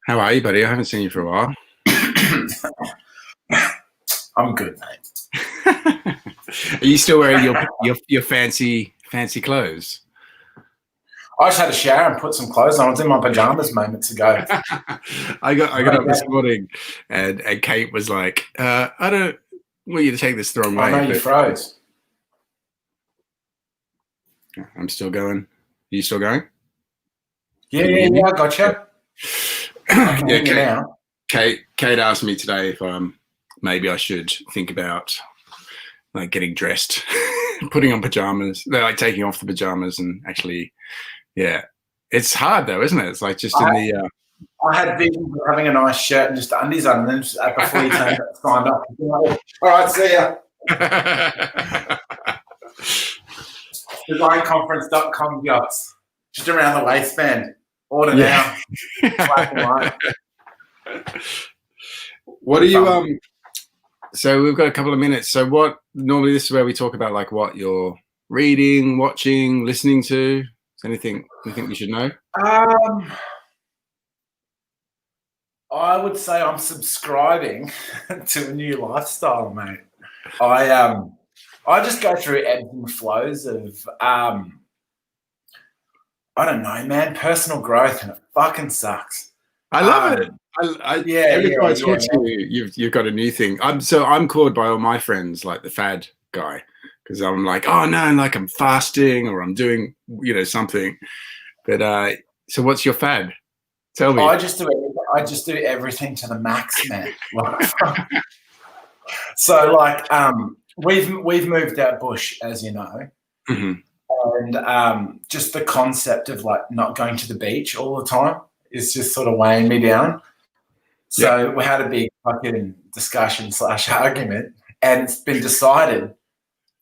How are you, buddy? I haven't seen you for a while. I'm good, mate. Are you still wearing your fancy clothes? I just had a shower and put some clothes on. I was in my pajamas moments ago. I got up this morning, and Kate was like, "I don't want you to take this the wrong way." I know you froze. I'm still going. Are you still going? Yeah, I gotcha. Yeah, Kate asked me today if maybe I should think about like getting dressed, putting on pajamas. They're like taking off the pajamas and actually, yeah, it's hard though, isn't it? It's like just I had visions of having a nice shirt and just undies on, and then just, before you signed up. All right, see ya. Designconference.com yachts, just around the waistband. Order now. Black and white. What are you so we've got a couple of minutes. So what normally this is where we talk about like what you're reading, watching, listening to. Is anything you think we should know? I would say I'm subscribing to a new lifestyle, mate. I just go through ebbs and flows of I don't know, man, personal growth, and it fucking sucks. I love it. Every time I talk to you, you've got a new thing. I'm called by all my friends like the fad guy, because I'm like, oh no, like I'm fasting or I'm doing something. But so what's your fad? Tell me. I just do everything to the max, man. So like we've moved out bush, as you know. Mm-hmm. And just the concept of like not going to the beach all the time is just sort of weighing me down. So we had a big fucking discussion / argument, and it's been decided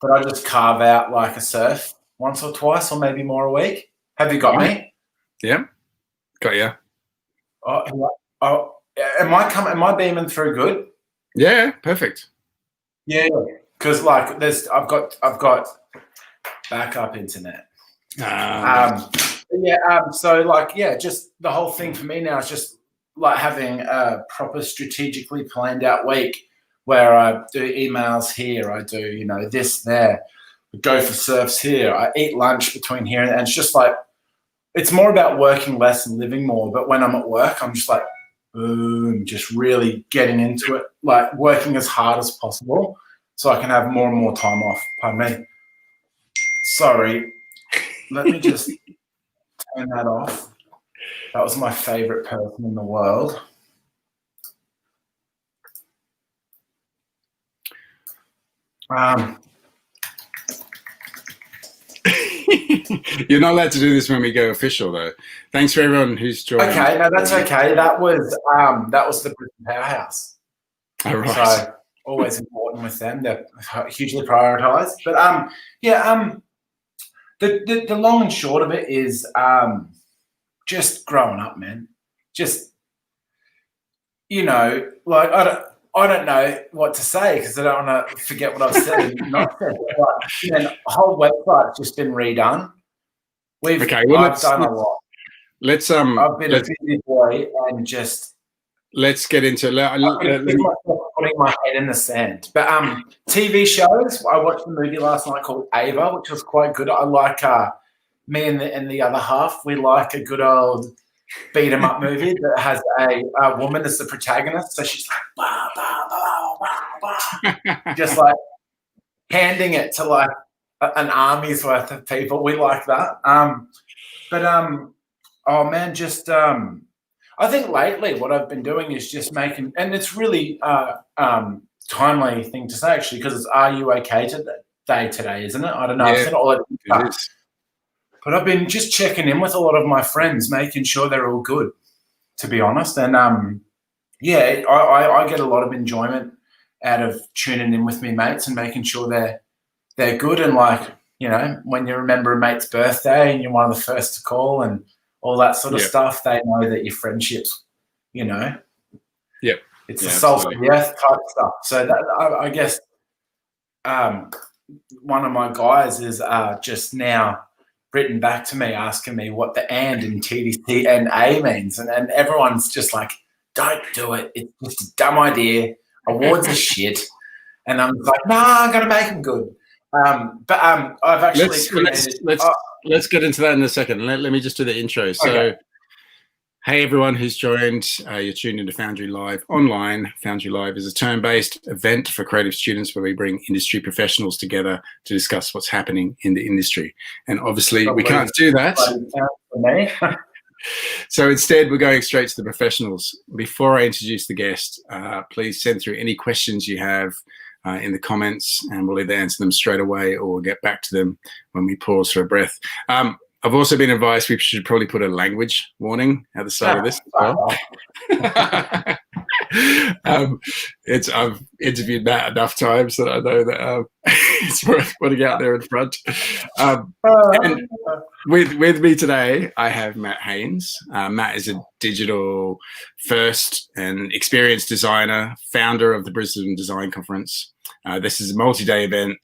that I just carve out like a surf once or twice or maybe more a week. Have you got me? Yeah, got you. Oh, am I beaming through good? Yeah, perfect. Yeah, because like I've got backup internet. So like, just the whole thing for me now is just like having a proper strategically planned out week where I do emails here, I do, this there, go for surfs here, I eat lunch between here, and it's just like, it's more about working less and living more. But when I'm at work, I'm just like, boom, just really getting into it, like working as hard as possible so I can have more and more time off. Pardon me. Sorry, let me just turn that off. That was my favorite person in the world. You're not allowed to do this when we go official, though. Thanks for everyone who's joined. Okay, no, that's okay. That was the Brisbane Powerhouse. Oh, right. So always important with them. They're hugely prioritised. But the long and short of it is just growing up, man. Just like I don't know what to say because I don't want to forget what I've said and not said. But the whole website's just been redone. I've done a lot. I've been a busy boy and just. Let's get into putting my head in the sand. But TV shows. I watched a movie last night called Ava, which was quite good. I like me and the other half. We like a good old beat 'em up movie that has a woman as the protagonist. So she's like, bah, bah, bah, bah, bah. Just like handing it to like an army's worth of people. We like that. Oh man, just I think lately what I've been doing is just making, and it's really timely thing to say actually, because it's Are You Okay today, isn't it? I don't know. Yeah, but I've been just checking in with a lot of my friends, making sure they're all good, to be honest. And I get a lot of enjoyment out of tuning in with me mates and making sure they're good. And like, when you remember a mate's birthday and you're one of the first to call and all that sort of stuff, they know that your friendships, it's the salt of the earth type stuff. So that I guess one of my guys is just now written back to me asking me what the and in TDC and A means. And everyone's just like, don't do it. It's just a dumb idea. Awards are shit. And I'm like, nah, I'm going to make them good. But I've actually let's get into that in a second. Let me just do the intro. So, okay. Hey everyone who's joined, you're tuned into Foundry Live online. Foundry Live is a term-based event for creative students where we bring industry professionals together to discuss what's happening in the industry. And obviously we can't do that. So instead we're going straight to the professionals. Before I introduce the guest, please send through any questions you have in the comments, and we'll either answer them straight away or we'll get back to them when we pause for a breath. I've also been advised we should probably put a language warning at the start of this as well. I've interviewed Matt enough times that I know that it's worth putting out there in front. And with me today, I have Matt Haynes. Matt is a digital first and experienced designer, founder of the Brisbane Design Conference. This is a multi-day event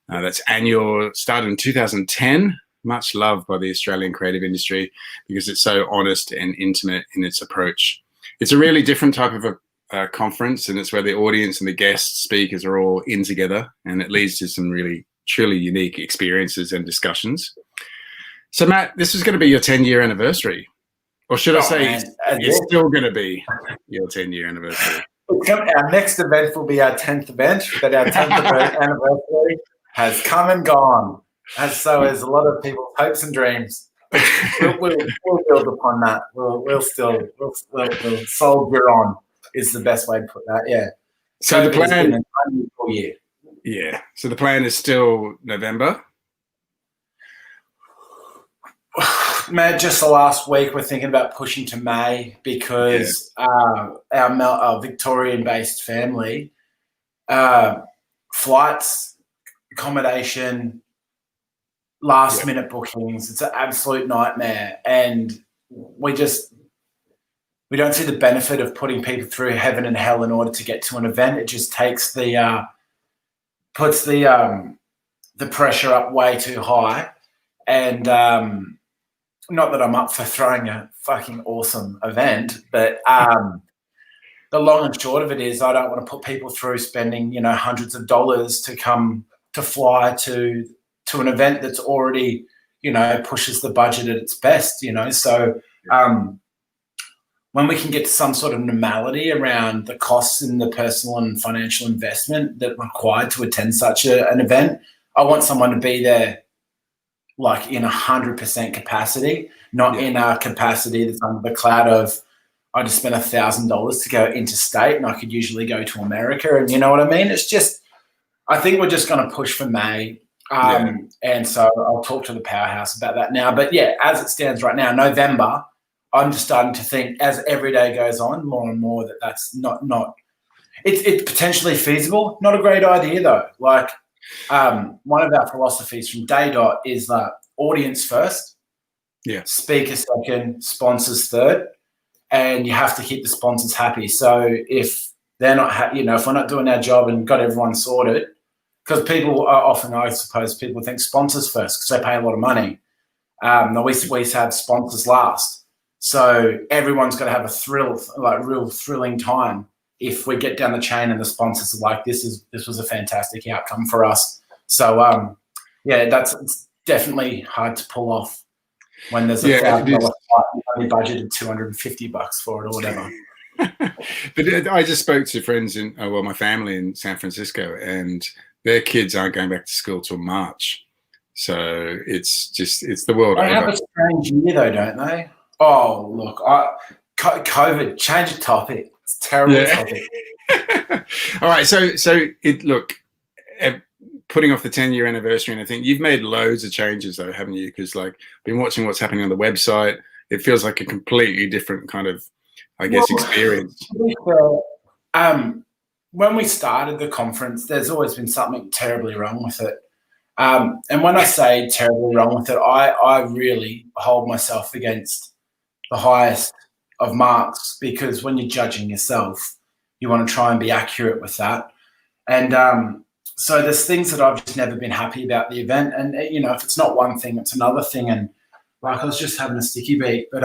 that's annual, started in 2010. Much loved by the Australian creative industry because it's so honest and intimate in its approach. It's a really different type of a conference, and it's where the audience and the guest speakers are all in together, and it leads to some really truly unique experiences and discussions. So Matt, this is going to be your 10-year anniversary, or should I say it's still going to be your 10-year anniversary? Our next event will be our 10th event, but our 10th anniversary has come and gone. As so as a lot of people's hopes and dreams. We'll build upon that. We'll soldier on is the best way to put that. Yeah. So the plan. Year. Yeah. So the plan is still November. Man, just the last week we're thinking about pushing to May because our Victorian-based family, flights, accommodation, last minute bookings, it's an absolute nightmare, and we don't see the benefit of putting people through heaven and hell in order to get to an event. It just takes puts the pressure up way too high, and not that I'm up for throwing a fucking awesome event, but the long and short of it is I don't want to put people through spending hundreds of dollars to fly to an event that's already, pushes the budget at its best, So when we can get to some sort of normality around the costs and the personal and financial investment that required to attend such an event, I want someone to be there like in 100% capacity, not in a capacity that's under the cloud of I just spent $1,000 to go interstate and I could usually go to America, and you know what I mean? It's just, I think we're just going to push for May. And so I'll talk to the powerhouse about that now. But yeah, as it stands right now, November, I'm just starting to think as every day goes on more and more that's not it's potentially feasible. Not a great idea though. Like one of our philosophies from day dot is audience first, speaker second, sponsors third, and you have to keep the sponsors happy. So if they're not, if we're not doing our job and got everyone sorted. Because people are often, I suppose, people think sponsors first because they pay a lot of money. We have sponsors last. So everyone's got to have a real thrilling time if we get down the chain and the sponsors are like, this was a fantastic outcome for us. So, it's definitely hard to pull off when there's a $1,000 flight only budgeted $250 for it or whatever. But I just spoke to friends my family in San Francisco, and their kids aren't going back to school till March. So it's the world over. They have a strange year though, don't they? Oh, look, COVID, change the topic. It's a terrible topic. All right, so putting off the 10-year anniversary and I think you've made loads of changes though, haven't you? Because been watching what's happening on the website. It feels like a completely different kind of, experience. When we started the conference, there's always been something terribly wrong with it. And when I say terribly wrong with it, I really hold myself against the highest of marks, because when you're judging yourself, you want to try and be accurate with that. And so there's things that I've just never been happy about the event. And, you know, if it's not one thing, it's another thing. And like, I was just having a sticky beat. But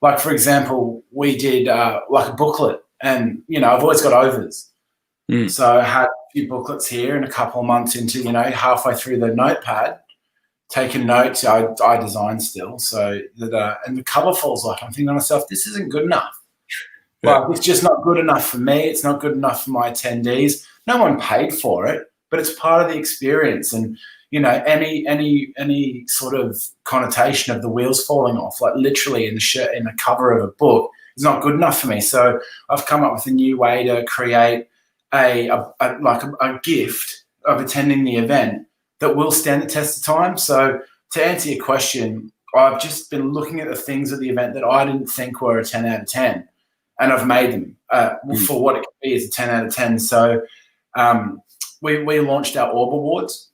like, for example, we did like a booklet, and, you know, I've always got overs. So I had a few booklets here, and a couple of months into, you know, halfway through the notepad, taking notes, I design still. So that, and the cover falls off. I'm thinking to myself, this isn't good enough. Yeah. Like, it's just not good enough for me. It's not good enough for my attendees. No one paid for it, but it's part of the experience. And, you know, any sort of connotation of the wheels falling off, like literally in the cover of a book, is not good enough for me. So I've come up with a new way to create a gift of attending the event that will stand the test of time. So to answer your question, I've just been looking at the things at the event that I didn't think were a 10 out of 10, and I've made them for what it could be as a 10 out of 10. So we launched our Orb Awards.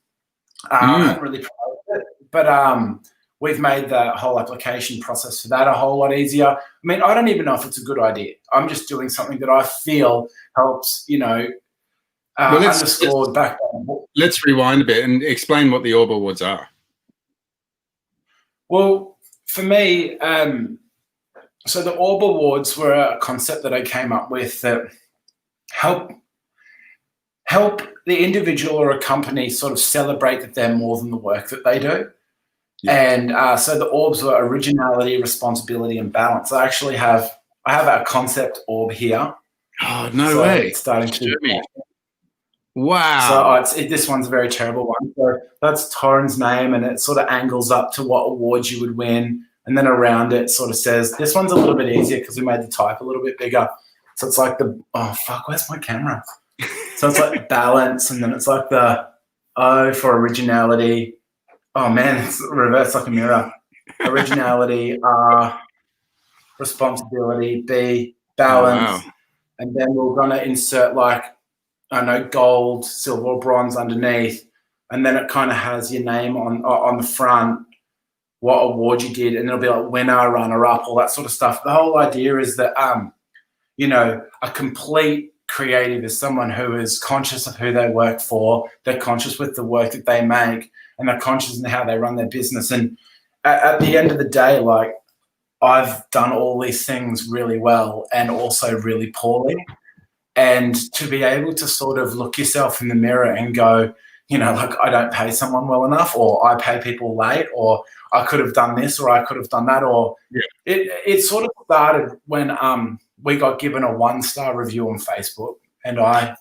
I haven't really promoted it, but we've made the whole application process for that a whole lot easier. I mean, I don't even know if it's a good idea. I'm just doing something that I feel helps, you know, underscore back. Let's rewind a bit and explain what the Orb Awards are. Well, for me, so the Orb Awards were a concept that I came up with that help the individual or a company sort of celebrate that they're more than the work that they do. Yeah. And so the orbs were originality, responsibility, and balance. I have our concept orb here. Oh, no way. It's starting to. Wow. So this one's a very terrible one. So that's Torrin's name, and it sort of angles up to what awards you would win. And then around it sort of says, this one's a little bit easier because we made the type a little bit bigger. So it's like where's my camera? So it's like balance, and then it's like the O for originality. Oh man, it's reversed like a mirror. Originality, R, responsibility, B, balance. Oh, wow. And then we're going to insert like, I don't know, gold, silver, or bronze underneath. And then it kind of has your name on the front, what award you did, and it'll be like winner, runner-up, all that sort of stuff. The whole idea is that, you know, a complete creative is someone who is conscious of who they work for, they're conscious with the work that they make, and they're conscious in how they run their business. And at the end of the day, like, I've done all these things really well and also really poorly. And to be able to sort of look yourself in the mirror and go, you know, like, I don't pay someone well enough, or I pay people late, or I could have done this, or I could have done that, or it sort of started when we got given a 1-star review on Facebook, and I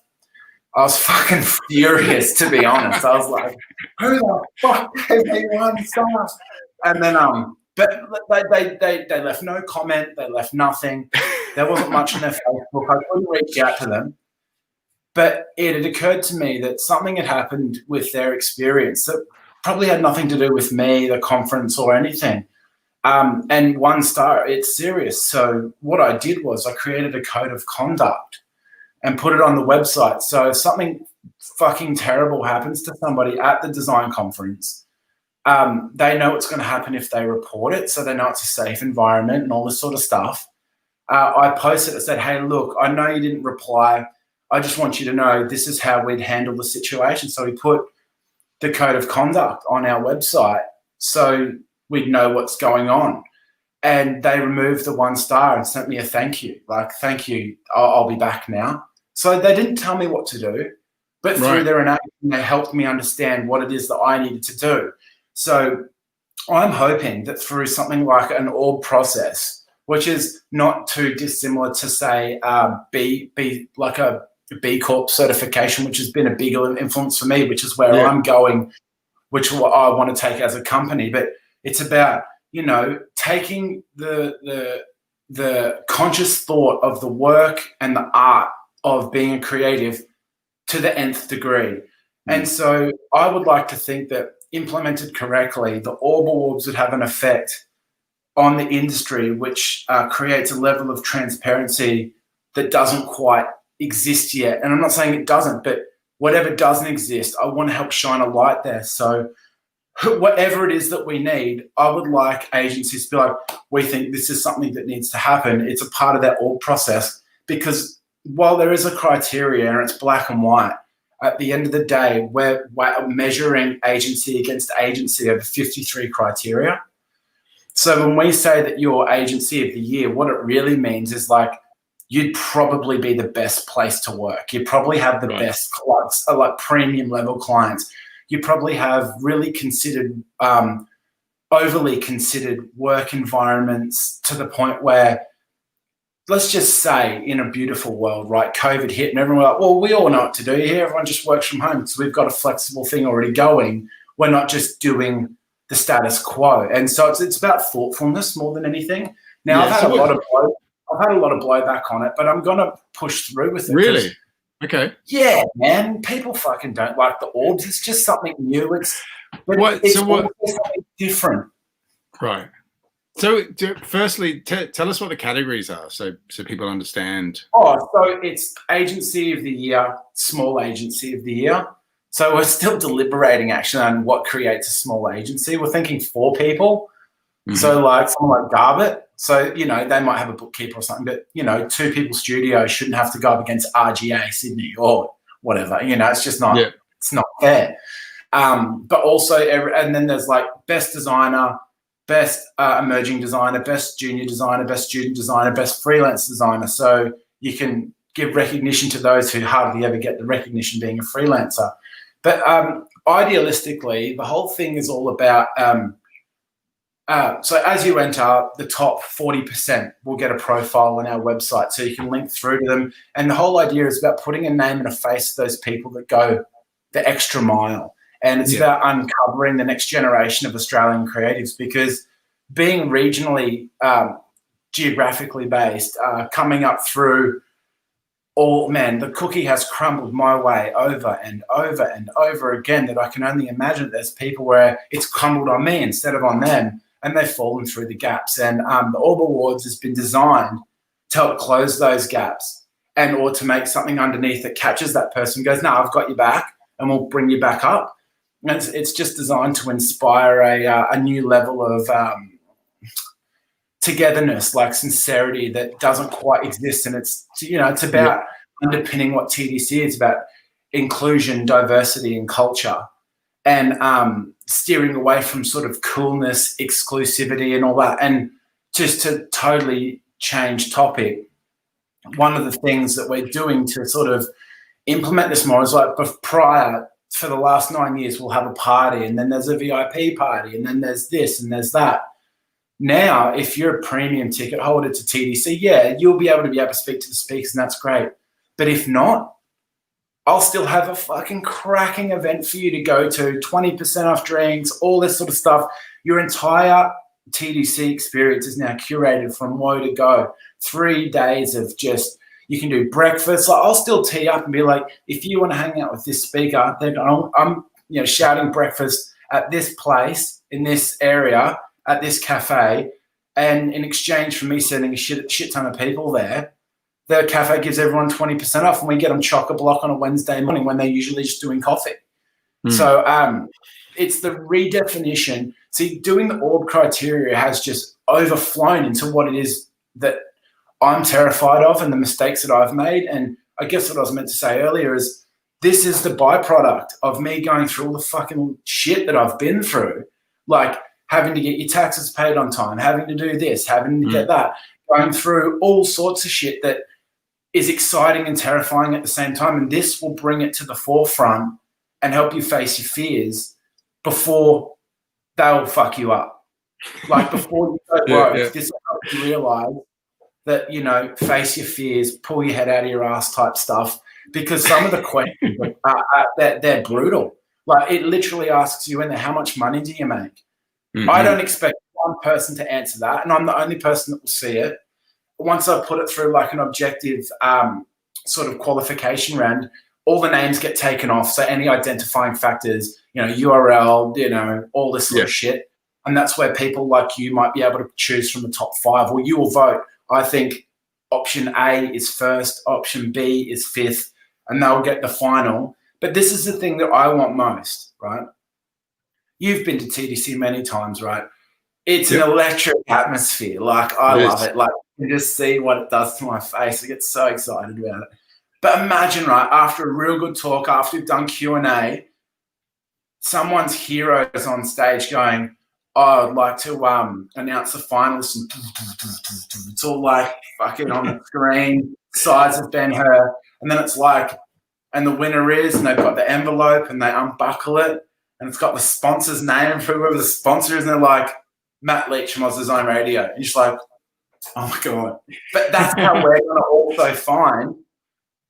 was fucking furious, to be honest. I was like, who the fuck gave me 1 star? And then but they left no comment, they left nothing. There wasn't much on their Facebook. I couldn't reach out to them. But it had occurred to me that something had happened with their experience that probably had nothing to do with me, the conference, or anything. And 1 star, it's serious. So what I did was I created a code of conduct and put it on the website. So if something fucking terrible happens to somebody at the design conference, they know what's going to happen if they report it. So they know it's a safe environment and all this sort of stuff. I posted it, said, hey, look, I know you didn't reply. I just want you to know this is how we'd handle the situation. So we put the code of conduct on our website so we'd know what's going on. And they removed the 1 star and sent me a thank you. Like, thank you, I'll be back now. So they didn't tell me what to do, but through their enactment, they helped me understand what it is that I needed to do. So I'm hoping that through something like an orb process, which is not too dissimilar to, say, like a B Corp certification, which has been a bigger influence for me, which is where I'm going, which I want to take as a company. But it's about, you know, taking the conscious thought of the work and the art of being a creative to the nth degree. And so I would like to think that implemented correctly, the Orb Awards would have an effect on the industry, which creates a level of transparency that doesn't quite exist yet. And I'm not saying it doesn't, but whatever doesn't exist, I want to help shine a light there. So whatever it is that we need, I would like agencies to be like, we think this is something that needs to happen. It's a part of that org process, because while there is a criteria and it's black and white, at the end of the day, we're measuring agency against agency over 53 criteria. So when we say that you're agency of the year, what it really means is like you'd probably be the best place to work. You probably have the best clients, like premium level clients. You probably have really considered, overly considered work environments to the point where, let's just say in a beautiful world, right, COVID hit and everyone was like, well, we all know what to do here. Everyone just works from home. So we've got a flexible thing already going. We're not just doing the status quo. And so it's about thoughtfulness more than anything. Now, I've had a lot of blowback on it, but I'm going to push through with it. Really? Okay. Yeah, man. People fucking don't like the orbs. It's just something new. It's something different. Right. So, firstly, tell us what the categories are, so people understand. Oh, so it's agency of the year, small agency of the year. So we're still deliberating actually on what creates a small agency. We're thinking 4 people. Mm-hmm. So like someone like Garbett. So, you know, they might have a bookkeeper or something, but, you know, 2 people studio shouldn't have to go up against RGA, Sydney or whatever. You know, it's just not, it's not fair. But also, and then there's like best designer, best emerging designer, best junior designer, best student designer, best freelance designer. So you can give recognition to those who hardly ever get the recognition being a freelancer. But idealistically, the whole thing is all about, so as you enter, the top 40% will get a profile on our website so you can link through to them. And the whole idea is about putting a name and a face to those people that go the extra mile. And it's about uncovering the next generation of Australian creatives, because being regionally, geographically based, coming up through the cookie has crumbled my way over and over and over again, that I can only imagine there's people where it's crumbled on me instead of on them, and they've fallen through the gaps. And the Orb Awards has been designed to help close those gaps, and or to make something underneath that catches that person, goes, no, I've got you back, and we'll bring you back up. And it's just designed to inspire a new level of togetherness, like sincerity that doesn't quite exist. And it's, you know, it's about underpinning what TDC is about: inclusion, diversity, and culture, and steering away from sort of coolness, exclusivity, and all that. And just to totally change topic, one of the things that we're doing to sort of implement this more is like for the last 9 years, we'll have a party, and then there's a VIP party, and then there's this and there's that. Now, if you're a premium ticket holder to TDC, you'll be able to speak to the speakers, and that's great. But if not, I'll still have a fucking cracking event for you to go to, 20% off drinks, all this sort of stuff. Your entire TDC experience is now curated from low to go. 3 days of just, you can do breakfast. Like, I'll still tee up and be like, if you want to hang out with this speaker, then I'm shouting breakfast at this place, in this area, at this cafe. And in exchange for me sending a shit ton of people there, the cafe gives everyone 20% off, and we get them chock-a-block on a Wednesday morning when they're usually just doing coffee. So it's the redefinition. See, doing the Orb criteria has just overflown into what it is that I'm terrified of and the mistakes that I've made. And I guess what I was meant to say earlier is this is the byproduct of me going through all the fucking shit that I've been through, like having to get your taxes paid on time, having to do this, having to get that, going through all sorts of shit that is exciting and terrifying at the same time. And this will bring it to the forefront and help you face your fears before they'll fuck you up. Like before you go broke, this will help you realize that, you know, face your fears, pull your head out of your ass type stuff, because some of the questions they're brutal. Like, it literally asks you in there, how much money do you make? I don't expect one person to answer that, and I'm the only person that will see it. Once I put it through like an objective sort of qualification round, all the names get taken off. So any identifying factors, you know, URL, you know, all this sort of shit. And that's where people like you might be able to choose from the top 5, or you will vote. I think option A is first, option B is 5th, and they'll get the final. But this is the thing that I want most, right? You've been to TDC many times, right? It's an electric atmosphere. Like, I love it. Like, you just see what it does to my face. I get so excited about it. But imagine, right, after a real good talk, after we've done Q&A, someone's hero is on stage going, oh, I'd like to announce the finalists. And it's all like fucking on the screen, size of Ben-Hur. And then it's like, and the winner is, and they've got the envelope and they unbuckle it and it's got the sponsor's name for whoever the sponsor is. And they're like, Matt Leach from Oz Design Radio. And you're just like, oh my God. But that's how we're going to also find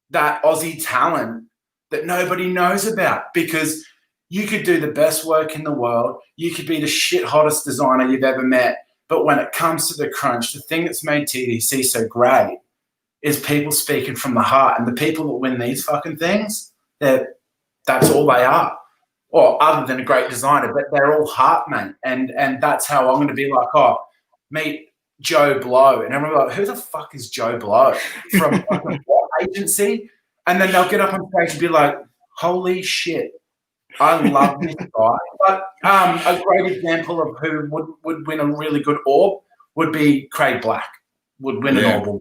that Aussie talent that nobody knows about, because you could do the best work in the world. You could be the shit hottest designer you've ever met. But when it comes to the crunch, the thing that's made TDC so great is people speaking from the heart. And the people that win these fucking things, that's all they are. Or other than a great designer, but they're all heart, mate. And that's how I'm going to be like, oh, meet Joe Blow. And everyone like, who the fuck is Joe Blow? From what agency? And then they'll get up on stage and be like, holy shit, I love this guy. But a great example of who would win a really good Orb would be Craig Black, would win an Orb.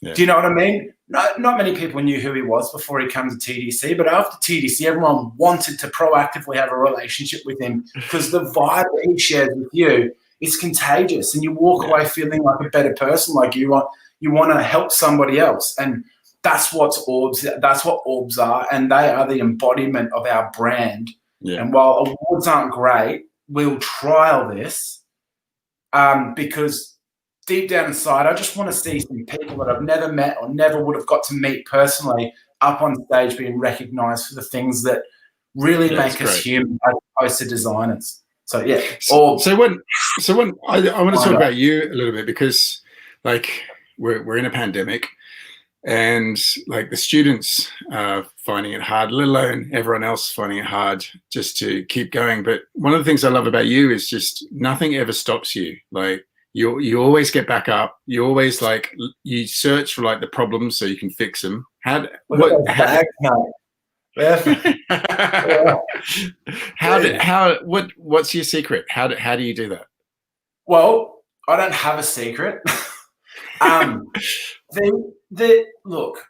Yeah. Do you know what I mean? Not many people knew who he was before he came to TDC, but after TDC, everyone wanted to proactively have a relationship with him because the vibe that he shares with you is contagious, and you walk away feeling like a better person. Like you want to help somebody else, and that's what Orbs are, and they are the embodiment of our brand. Yeah. And while awards aren't great, we'll trial this because deep down inside, I just want to see some people that I've never met or never would have got to meet personally up on stage being recognised for the things that really make us human as opposed to designers. So yeah. So when I want to talk about you a little bit, because like we're in a pandemic, and like the students are finding it hard, let alone everyone else finding it hard just to keep going. But one of the things I love about you is just nothing ever stops you. Like you always get back up. You always you search for like the problems so you can fix them. What's your secret? How do you do that? Well, I don't have a secret. Look,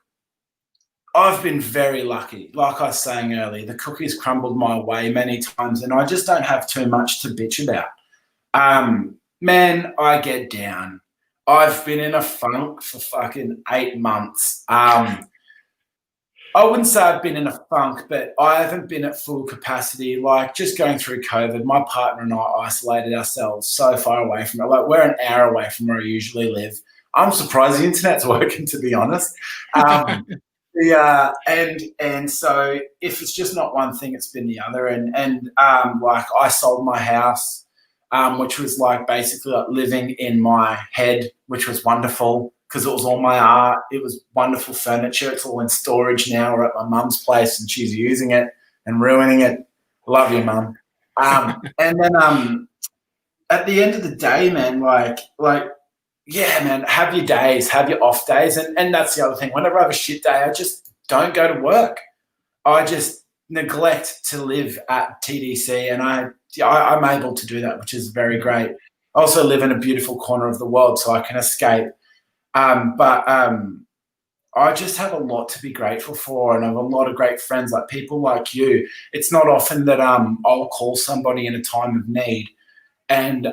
I've been very lucky. Like I was saying earlier, the cookies crumbled my way many times, and I just don't have too much to bitch about. Man, I get down. I've been in a funk for fucking 8 months. I wouldn't say I've been in a funk, but I haven't been at full capacity. Like just going through COVID, my partner and I isolated ourselves so far away from it. Like we're an hour away from where I usually live. I'm surprised the internet's working, to be honest. And so if it's just not one thing, it's been the other. And like I sold my house, which was like basically like living in my head, which was wonderful because it was all my art. It was wonderful furniture. It's all in storage now. We're at my mum's place and she's using it and ruining it. Love you, mum. And then at the end of the day, man, like yeah, man, have your days, have your off days. And that's the other thing. Whenever I have a shit day, I just don't go to work. I just neglect to live at TDC, and I'm able to do that, which is very great. I also live in a beautiful corner of the world, so I can escape. But I just have a lot to be grateful for, and I have a lot of great friends, like people like you. It's not often that I'll call somebody in a time of need and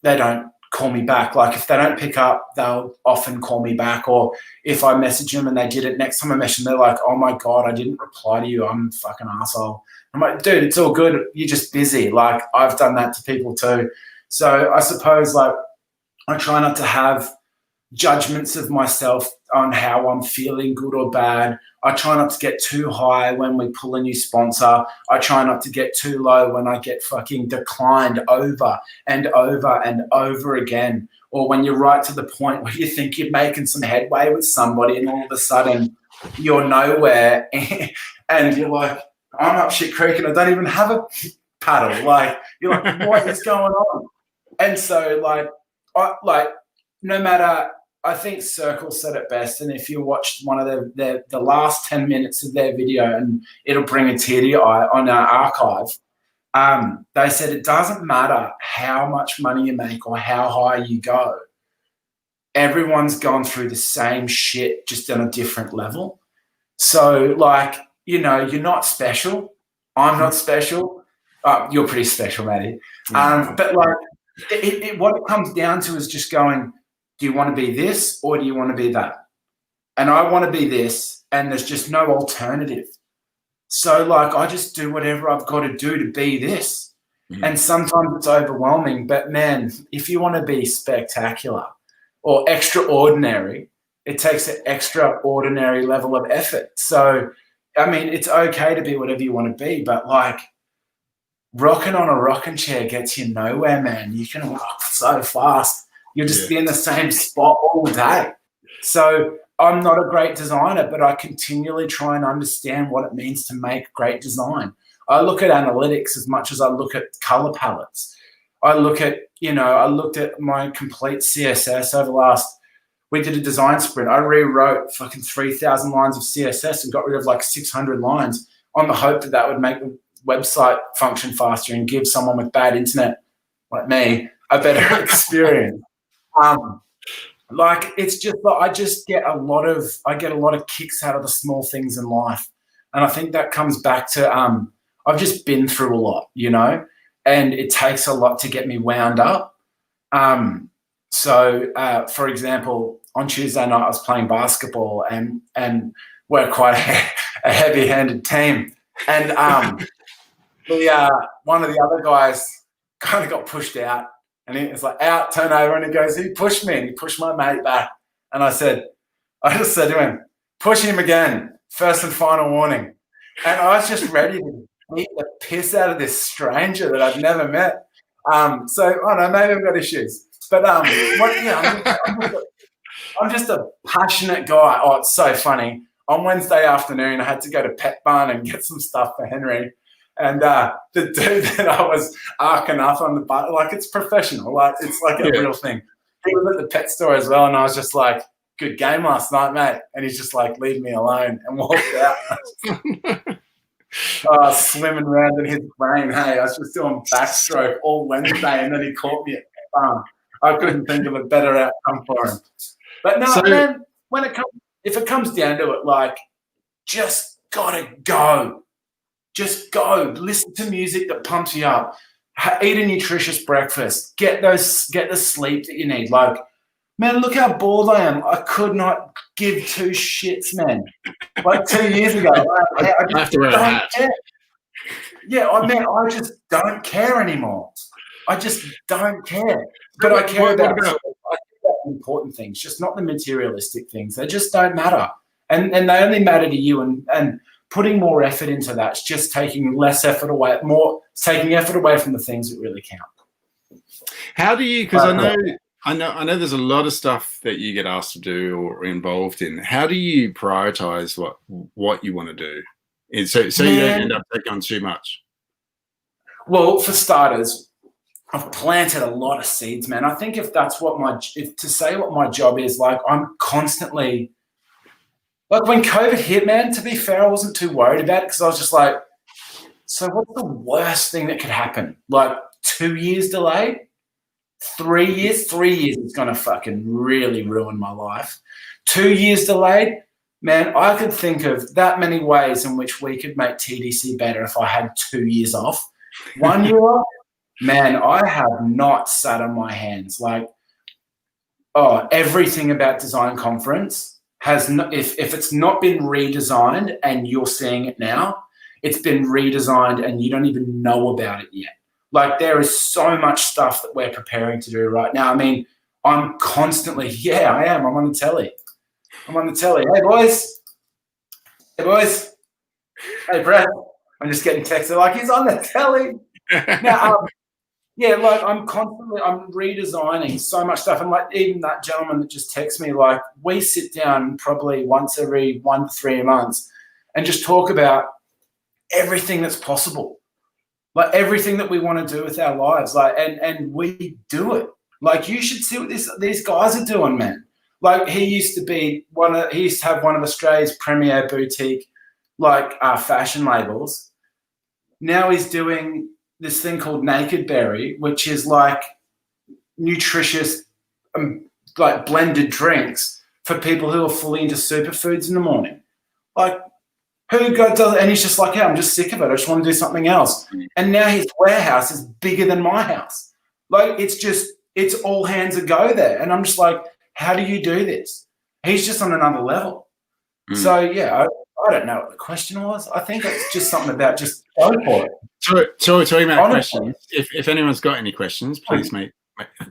they don't call me back. Like if they don't pick up, they'll often call me back. Or if I message them and they did it, next time I message them, they're like, oh my God, I didn't reply to you. I'm a fucking asshole. I'm like, dude, it's all good. You're just busy. Like I've done that to people too. So I suppose like I try not to have judgments of myself on how I'm feeling, good or bad. I try not to get too high when we pull a new sponsor. I try not to get too low when I get fucking declined over and over and over again. Or when you're right to the point where you think you're making some headway with somebody and all of a sudden you're nowhere and you're like, I'm up shit creek and I don't even have a paddle. Like, you're like, what is going on? And so no matter, I think Circle said it best, and if you watched one of the last 10 minutes of their video, and it'll bring a tear to your eye on our archive, they said it doesn't matter how much money you make or how high you go. Everyone's gone through the same shit, just on a different level. So like, you know, you're not special. I'm not special. You're pretty special, Maddie. But like, what it comes down to is just going, do you want to be this or do you want to be that? And I want to be this, and there's just no alternative. So like, I just do whatever I've got to do to be this. And sometimes it's overwhelming, but man, if you want to be spectacular or extraordinary, it takes an extraordinary level of effort. So, I mean, it's okay to be whatever you want to be, but like rocking on a rocking chair gets you nowhere, man. You can rock so fast. You'll just be in the same spot all day. So I'm not a great designer, but I continually try and understand what it means to make great design. I look at analytics as much as I look at color palettes. I looked at my complete CSS over we did a design sprint. I rewrote fucking 3,000 lines of CSS and got rid of like 600 lines on the hope that would make the website function faster and give someone with bad internet like me a better experience. Like it's just I get a lot of kicks out of the small things in life, and I think that comes back to I've just been through a lot, you know, and it takes a lot to get me wound up. So, for example, on Tuesday night I was playing basketball, and we're quite a heavy-handed team, and one of the other guys kind of got pushed out. And it's like out, turn over, and he goes, "He pushed me," and he pushed my mate back. And I just said to him, "Push him again, first and final warning." And I was just ready to beat the piss out of this stranger that I'd never met. So I don't know, maybe I've got issues, but I'm just a passionate guy. Oh, it's so funny. On Wednesday afternoon, I had to go to Pet Barn and get some stuff for Henry. And the dude that I was arcing up on the butt, like it's professional, like it's like a real thing. He was at the pet store as well, and I was just like, "Good game last night, mate." And he's just like, "Leave me alone," and walked out. Swimming around in his brain. Hey, I was just doing backstroke all Wednesday, and then he caught me at Pet Barn. I couldn't think of a better outcome for him. But no, man, if it comes down to it, like, just gotta go. Just go. Listen to music that pumps you up. Eat a nutritious breakfast. Get the sleep that you need. Like, man, look how bored I am. I could not give two shits, man. Like 2 years ago, I just don't care. Yeah, I just don't care anymore. I just don't care. But I care about important things, just not the materialistic things. They just don't matter. And they only matter to you, and putting more effort into that's just taking less effort away, taking effort away from the things that really count. How do you, because I know there's a lot of stuff that you get asked to do or involved in. How do you prioritize what you want to do? So you don't end up taking on too much? Well, for starters, I've planted a lot of seeds, man. I think if to say what my job is, like I'm constantly, like when COVID hit, man, to be fair, I wasn't too worried about it because I was just like, so what's the worst thing that could happen? Like 2 years delayed? 3 years? 3 years is going to fucking really ruin my life. 2 years delayed? Man, I could think of that many ways in which we could make TDC better if I had 2 years off. 1 year off? Man, I have not sat on my hands. Like, everything about Design Conference has not, if it's not been redesigned and you're seeing it now, it's been redesigned and you don't even know about it yet. Like there is so much stuff that we're preparing to do right now. I mean, I'm constantly, I am. I'm on the telly. Hey boys. Hey Brett. I'm just getting texted like he's on the telly. Now, like I'm redesigning so much stuff. And like even that gentleman that just texted me, like we sit down probably once every 1 to 3 months and just talk about everything that's possible. Like everything that we want to do with our lives. Like and we do it. Like you should see what these guys are doing, man. Like he used to have one of Australia's premier boutique fashion labels. Now he's doing this thing called Naked Berry, which is like nutritious, like blended drinks for people who are fully into superfoods in the morning. Like, who does it? And he's just like, yeah, I'm just sick of it. I just want to do something else. And now his warehouse is bigger than my house. Like, it's all hands a go there. And I'm just like, how do you do this? He's just on another level. So, yeah, I don't know what the question was. I think it's just something about just go for it. So talking about questions, if anyone's got any questions, please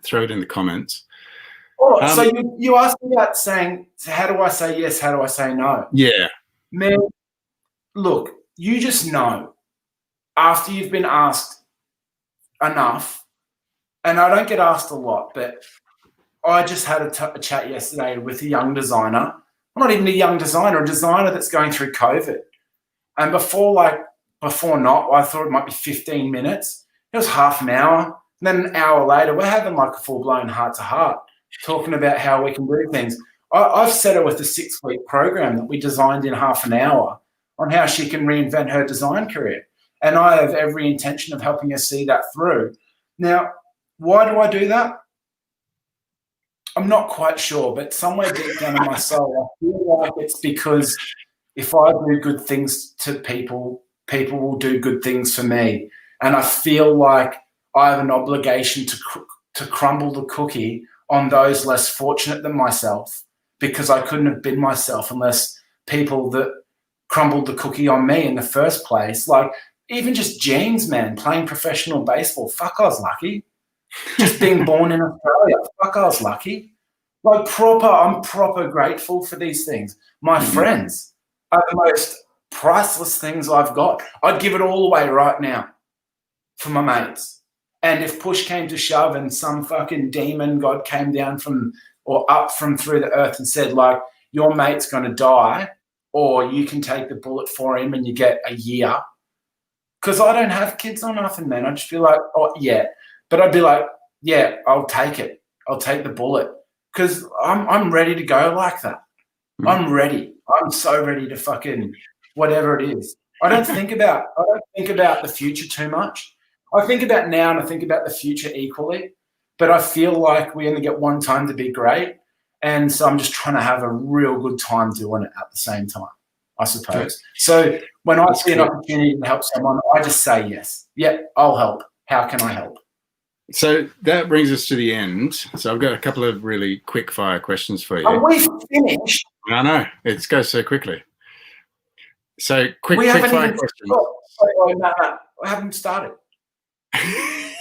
throw it in the comments. Oh, so you asked me about saying, how do I say yes? How do I say no? Yeah. Man, look, you just know after you've been asked enough, and I don't get asked a lot, but I just had a chat yesterday with a young designer. I'm not even a young designer, a designer that's going through COVID. And before not, I thought it might be 15 minutes. It was half an hour. And then an hour later, we're having like a full-blown heart-to-heart, talking about how we can do things. I've set her with a 6-week program that we designed in half an hour on how she can reinvent her design career. And I have every intention of helping her see that through. Now, why do I do that? I'm not quite sure, but somewhere deep down in my soul, I feel like it's because if I do good things to people, people will do good things for me. And I feel like I have an obligation to crumble the cookie on those less fortunate than myself, because I couldn't have been myself unless people that crumbled the cookie on me in the first place, like even just James, man, playing professional baseball, fuck, I was lucky. Just being born in Australia, fuck, I was lucky. Like I'm proper grateful for these things. My friends are the most priceless things I've got. I'd give it all away right now for my mates. And if push came to shove and some fucking demon god came down from or up from through the earth and said, like, your mate's going to die, or you can take the bullet for him and you get a year. Because I don't have kids or nothing, man. I'd just be like, oh, yeah. But I'd be like, yeah, I'll take it. I'll take the bullet. Because I'm ready to go like that. I'm ready. I'm so ready to fucking whatever it is. I don't think about the future too much. I think about now and I think about the future equally. But I feel like we only get one time to be great. And so I'm just trying to have a real good time doing it at the same time, I suppose. So when I see an opportunity to help someone, I just say yes. Yeah, I'll help. How can I help? So that brings us to the end. So I've got a couple of really quick fire questions for you. Are we finished? I know. It goes so quickly. So quick fire questions. No, I haven't started.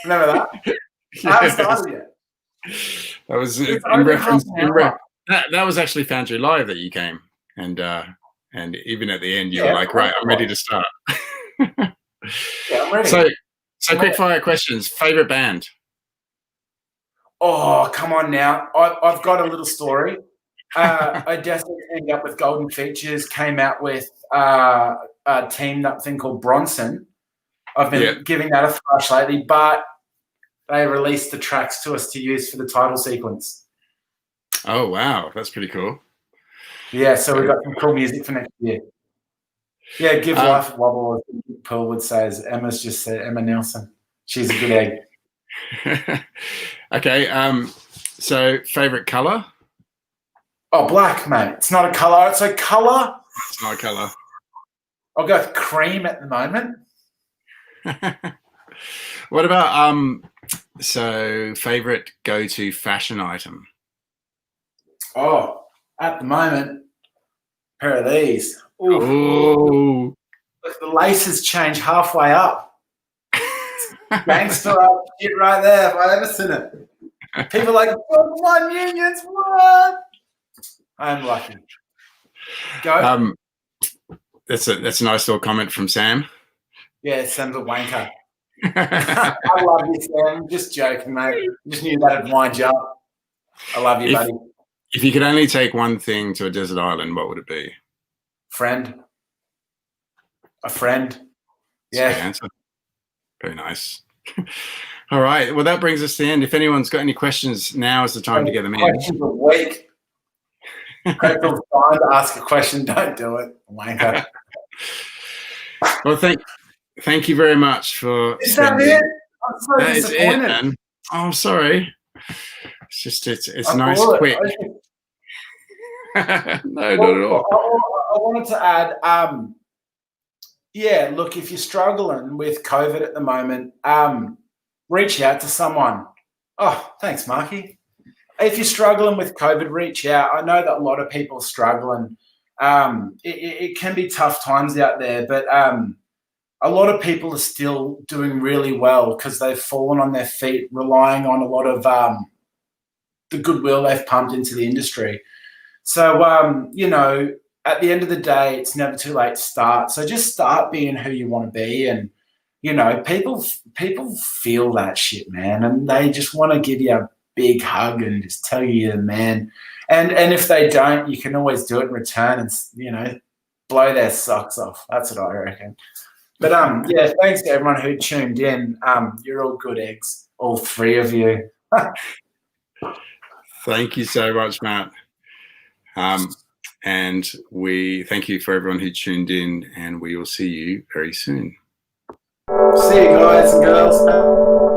Remember that? I haven't started yet. That was in reference. That was actually Foundry Live that you came, and even at the end you were like, right, I'm ready to start. Yeah, I'm ready. So quick fire questions. Favorite band? Oh, come on now. I've got a little story. I definitely ended up with Golden Features, came out with a team up thing called Bronson. I've been giving that a thrash lately, but they released the tracks to us to use for the title sequence. Oh, wow. That's pretty cool. Yeah, so we've got some cool music for next year. Yeah, give life a wobble, as Pearl would say, as Emma's just said, Emma Nelson. She's a good egg. Okay, so favorite color? Oh, black, mate. It's not a color. It's a color. It's not a color. I'll go with cream at the moment. What about so favorite go-to fashion item? Oh, at the moment, a pair of these. Ooh. Look, the laces change halfway up. Gangster up shit right there, if I ever seen it. People are like, one unions, what? I'm lucky. Go. That's a nice little comment from Sam. Yeah, Sam's a wanker. I love you, Sam. I'm just joking, mate. Just knew that'd wind you up. I love you, buddy. If you could only take one thing to a desert island, what would it be? Friend. A friend. Yeah. That's a good answer. Very nice. All right. Well, that brings us to the end. If anyone's got any questions, now is the time to get them in. Questions a week. Critical time to ask a question. Don't do it, wanker. Well, thank you very much for. Is that it? I'm so disappointed. I'm sorry. It's just it's nice quick. No, not at all. I wanted to add, yeah, look, if you're struggling with COVID at the moment, reach out to someone. Oh, thanks, Marky. If you're struggling with COVID, reach out. I know that a lot of people are struggling. It can be tough times out there, but a lot of people are still doing really well because they've fallen on their feet, relying on a lot of the goodwill they've pumped into the industry. So, you know, at the end of the day, it's never too late to start. So just start being who you want to be. And, you know, people feel that shit, man. And they just want to give you a big hug and just tell you you're the man. And if they don't, you can always do it in return and, you know, blow their socks off. That's what I reckon. But, yeah, thanks to everyone who tuned in. You're all good eggs, all three of you. Thank you so much, Matt. And we thank you for everyone who tuned in, and we will see you very soon. See you guys and girls.